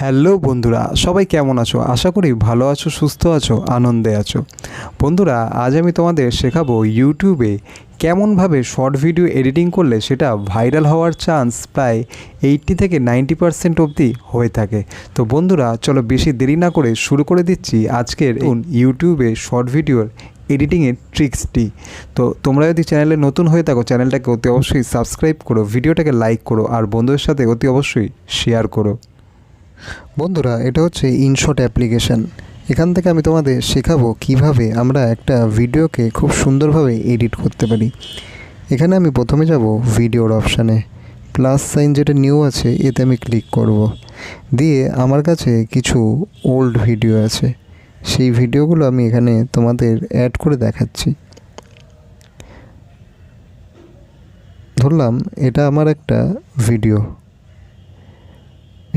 Hello বন্ধুরা, সবাই কেমন আছো? আশা করি ভালো আছো, সুস্থ আছো, আনন্দে আছো। বন্ধুরা, আজ আমি তোমাদের শেখাবো ইউটিউবে কেমনভাবে শর্ট ভিডিও এডিটিং করলে সেটা ভাইরাল হওয়ার চান্স প্রায় 80 থেকে 90% অবধি হয়ে থাকে। তো বন্ধুরা, চলো বেশি দেরি না করে শুরু করে দিচ্ছি আজকের ইউটিউবে শর্ট ভিডিওর এডিটিংয়ের ট্রিক্সটি। তো তোমরা যদি চ্যানেলে নতুন হয়ে থাকো, চ্যানেলটাকে অতি অবশ্যই সাবস্ক্রাইব করো, ভিডিওটাকে লাইক করো আর বন্ধুদের সাথে অতি অবশ্যই শেয়ার করো। বন্ধুরা, এটা হচ্ছে ইনশট অ্যাপ্লিকেশান। এখান থেকে আমি তোমাদের শেখাবো কিভাবে আমরা একটা ভিডিওকে খুব সুন্দরভাবে এডিট করতে পারি। এখানে আমি প্রথমে যাব ভিডিওর অপশানে, প্লাস সাইন যেটা নিউ আছে এতে আমি ক্লিক করব। দিয়ে আমার কাছে কিছু ওল্ড ভিডিও আছে, সেই ভিডিওগুলো আমি এখানে তোমাদের অ্যাড করে দেখাচ্ছি। ধরলাম এটা আমার একটা ভিডিও,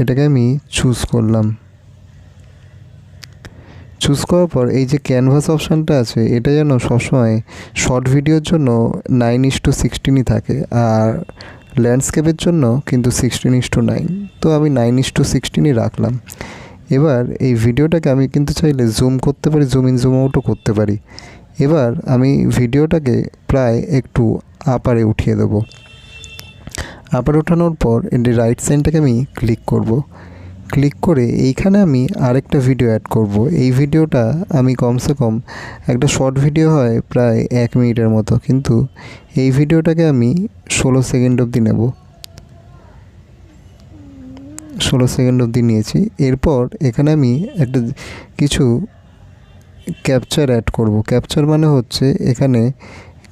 এটাকে আমি চুজ করলাম। চুজ করার পর এই যে ক্যানভাস অপশানটা আছে, এটা যেন সবসময় শর্ট ভিডিওর জন্য 9:16 থাকে, আর ল্যান্ডস্কেপের জন্য কিন্তু 16:9। তো আমি 9:16 রাখলাম। এবার এই ভিডিওটাকে আমি কিন্তু চাইলে জুম করতে পারি, জুম ইন জুম আউটও করতে পারি। এবার আমি ভিডিওটাকে প্রায় একটু আপারে উঠিয়ে দেবো। আপারে ওঠানোর পর এর রাইট সাইডটাকে আমি ক্লিক করব। ক্লিক করে এইখানে আমি আরেকটা ভিডিও অ্যাড করব। এই ভিডিওটা আমি কমসে কম, একটা শর্ট ভিডিও হয় প্রায় 1 মিনিটের মতো, কিন্তু এই ভিডিওটাকে আমি 16 সেকেন্ড অবধি নেব। 16 সেকেন্ড অবধি নিয়েছি। এরপর এখানে আমি একটা কিছু ক্যাপচার অ্যাড করব। ক্যাপচার মানে হচ্ছে এখানে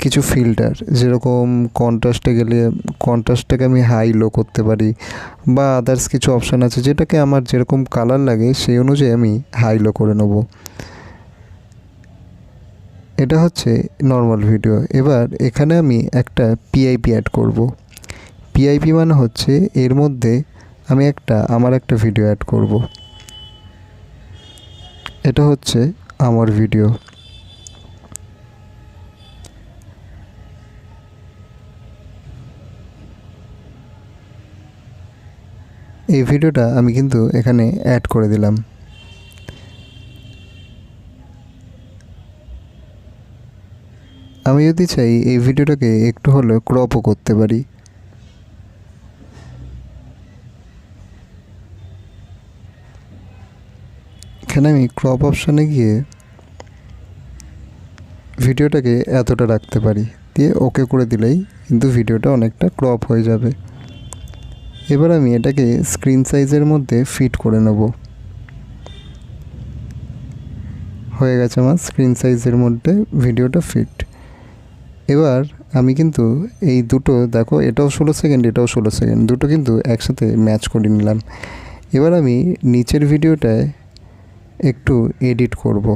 কিছু ফিল্টার, যেরকম কন্ট্রাস্টে গেলে কন্ট্রাস্টটাকে আমি হাই লো করতে পারি, বা আদার্স কিছু অপশান আছে যেটাকে আমার যেরকম কালার লাগে সেই অনুযায়ী আমি হাই লো করে নেব। এটা হচ্ছে নর্মাল ভিডিও। এবার এখানে আমি একটা পিআইপি অ্যাড করব। পিআইপি মানে হচ্ছে এর মধ্যে আমি আমার একটা ভিডিও অ্যাড করব। এটা হচ্ছে আমার ভিডিও। এই ভিডিওটা আমি কিন্তু এখানে অ্যাড করে দিলাম। আমি যদি চাই এই ভিডিওটাকে একটু হলেও ক্রপও করতে পারি। এখানে আমি ক্রপ অপশানে গিয়ে ভিডিওটাকে এতটা রাখতে পারি, দিয়ে ওকে করে দিলেই কিন্তু ভিডিওটা অনেকটা ক্রপ হয়ে যাবে। এবার আমি এটাকে স্ক্রিন সাইজের মধ্যে ফিট করে নেব। হয়ে গেছে আমার স্ক্রিন সাইজের মধ্যে ভিডিওটা ফিট। এবার আমি কিন্তু এই দুটো দেখো, এটাও 16 সেকেন্ড, এটাও 16 সেকেন্ড, দুটো কিন্তু একসাথে ম্যাচ করে নিলাম। এবার আমি নিচের ভিডিওটায় একটু এডিট করব।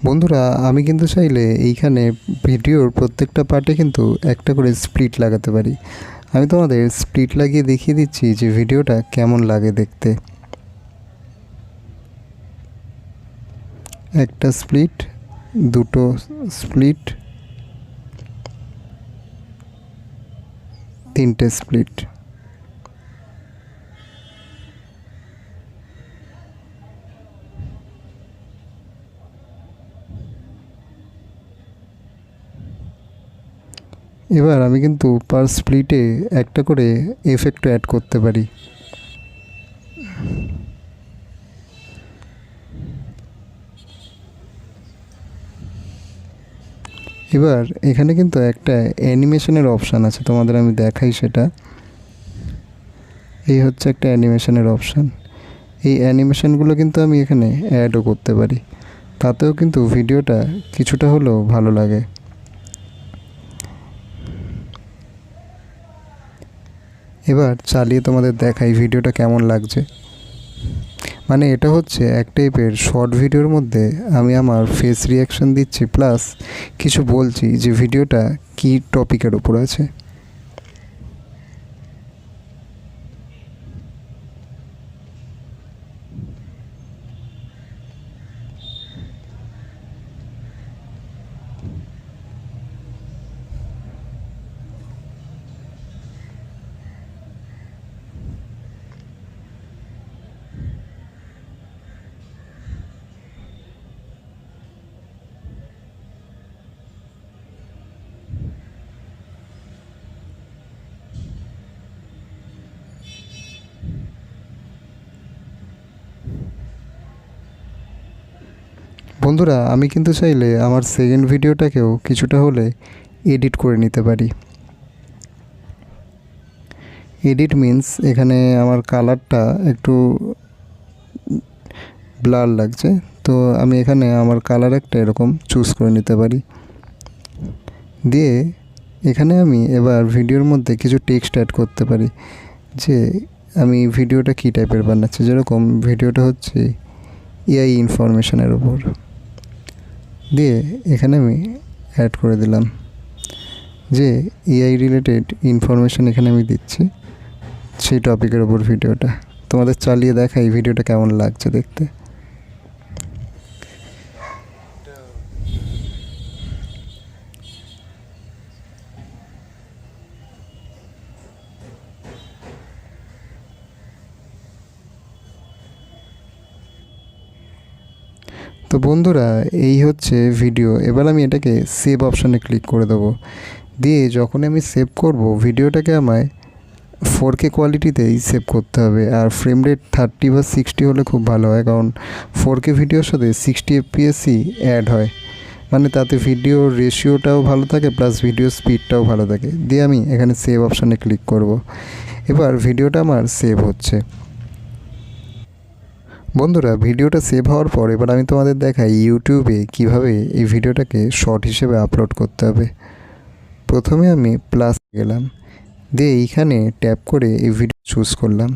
বন্ধুরা, আমি কিন্তু চাইলে এইখানে ভিডিওর প্রত্যেকটা পার্টে কিন্তু একটা করে স্প্লিট লাগাতে পারি। আমি তোমাদের স্প্লিট লাগিয়ে দেখিয়ে দিচ্ছি যে ভিডিওটা কেমন লাগে দেখতে। একটা স্প্লিট, দুটো স্প্লিট, তিনটে স্প্লিট। এবার আমি কিন্তু পার স্প্লিটে একটা করে এফেক্ট অ্যাড করতে পারি। এবার এখানে কিন্তু একটা অ্যানিমেশনের অপশান আছে, তোমাদের আমি দেখাই সেটা। এই হচ্ছে একটা অ্যানিমেশনের অপশান। এই অ্যানিমেশনগুলো কিন্তু আমি এখানে অ্যাডও করতে পারি, তাতেও কিন্তু ভিডিওটা কিছুটা হলেও ভালো লাগে। এবার চালিয়ে তোমাদের দেখাই ভিডিওটা কেমন লাগছে। মানে এটা হচ্ছে এক টাইপের শর্ট ভিডিওর মধ্যে আমি আমার ফেস রিয়াকশান দিচ্ছি, প্লাস কিছু বলছি যে ভিডিওটা কী টপিকের ওপর আছে। বন্ধুরা আমি কিন্তু চাইলে আমার সেকেন্ড ভিডিওটাকেও কিছুটা হলে এডিট করে নিতে পারি। এডিট মিন্স এখানে আমার কালারটা একটু ব্লার লাগছে, তো আমি এখানে আমার কালার একটা এরকম চুজ করে নিতে পারি। দিয়ে এখানে আমি এবার ভিডিওর মধ্যে কিছু টেক্সট অ্যাড করতে পারি যে আমি ভিডিওটা কী টাইপের বানাচ্ছি। যেরকম ভিডিওটা হচ্ছে এআই ইনফরমেশনের উপর, দিয়ে এখানে আমি অ্যাড করে দিলাম যে এআই রিলেটেড ইনফরমেশান এখানে আমি দিচ্ছি, সেই টপিকের ওপর ভিডিওটা। তোমাদের চালিয়ে দেখাই ভিডিওটা কেমন লাগছে দেখতে। তো বন্ধুরা এই হচ্ছে ভিডিও। এবার আমি এটাকে সেভ অপশানে ক্লিক করে দেবো। দিয়ে যখন আমি সেভ করব ভিডিওটাকে আমায় 4K কোয়ালিটিতেই সেভ করতে হবে। আর ফ্রেম রেট 30 বা 60 হলে খুব ভালো হয়, কারণ 4K ভিডিওর সাথে 60 FPS-ই অ্যাড হয়, মানে তাতে ভিডিওর রেশিওটাও ভালো থাকে প্লাস ভিডিও স্পিডটাও ভালো থাকে। দিয়ে আমি এখানে সেভ অপশানে ক্লিক করব। এবার ভিডিওটা আমার সেভ হচ্ছে। বন্ধুরা ভিডিওটা সেভ হওয়ার পর এবার আমি তোমাদের দেখাই ইউটিউবে কিভাবে এই ভিডিওটাকে শর্ট হিসেবে আপলোড করতে হবে। প্রথমে আমি প্লাস গেলাম, দিয়ে এইখানে ট্যাপ করে এই ভিডিও চুজ করলাম।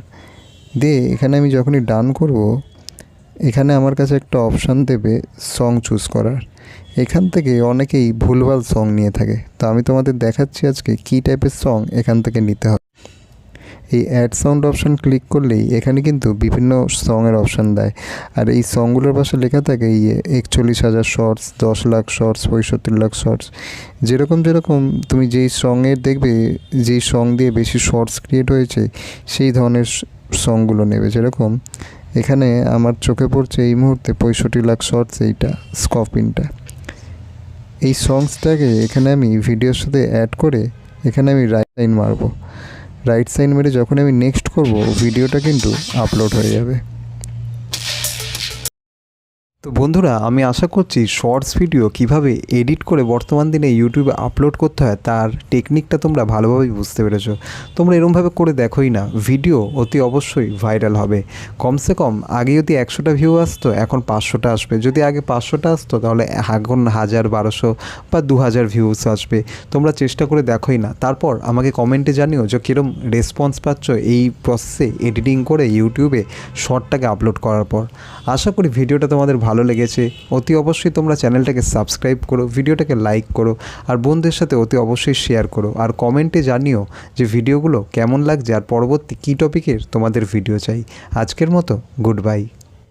দিয়ে এখানে আমি যখনই ডান করব, এখানে আমার কাছে একটা অপশান দেবে সং চুজ করার। এখান থেকে অনেকেই ভুলভাল সং নিয়ে থাকে, তো আমি তোমাদের দেখাচ্ছি আজকে কী টাইপের সং এখান থেকে নিতে হবে। এই অ্যাড সাউন্ড অপশান ক্লিক করলেই এখানে কিন্তু বিভিন্ন সঙের অপশান দেয়, আর এই সংগুলোর পাশে লেখা থাকে 41,000 shorts, 10 lakh shorts, 65 lakh shorts. যেরকম তুমি যেই সঙের দেখবে যেই সং দিয়ে বেশি শর্টস ক্রিয়েট হয়েছে সেই ধরনের সংগুলো নেবে। যেরকম এখানে আমার চোখে পড়ছে এই মুহূর্তে 65 লাখ শর্টস, এইটা স্কপিনটা। এই সংসটাকে এখানে আমি ভিডিওর সাথে অ্যাড করে এখানে আমি রাইট সাইন মারবো। রাইট সাইন মেরে যখন আমি নেক্সট করব ভিডিওটা কিন্তু আপলোড হয়ে যাবে। তো বন্ধুরা আমি আশা করছি শর্টস ভিডিও কিভাবে এডিট করে বর্তমান দিনে ইউটিউবে আপলোড করতে হয় তার টেকনিকটা তোমরা ভালোভাবেই বুঝতে পেরেছো। তোমরা এরমভাবে করে দেখোই না, ভিডিও অতি অবশ্যই ভাইরাল হবে। কমসে কম আগে যদি 100টা ভিউ আসতো এখন 500টা আসবে। যদি আগে 500টা আসতো তাহলে এখন 1000, 1200 বা 2000 ভিউস আসবে। তোমরা চেষ্টা করে দেখোই না, তারপর আমাকে কমেন্টে জানিও যে কীরকম রেসপন্স পাচ্ছ এই প্রসেসে এডিটিং করে ইউটিউবে শর্টটাকে আপলোড করার পর। আশা করি ভিডিওটা তোমাদের ভালো লেগেছে। অতি অবশ্যই তোমরা চ্যানেলটাকে সাবস্ক্রাইব করো, ভিডিওটাকে লাইক করো, আর বন্ধুদের সাথে অতি অবশ্যই শেয়ার করো। আর কমেন্টে জানিও যে ভিডিওগুলো কেমন লাগছে আর পরবর্তী কী টপিকের তোমাদের ভিডিও চাই। আজকের মতো গুড বাই।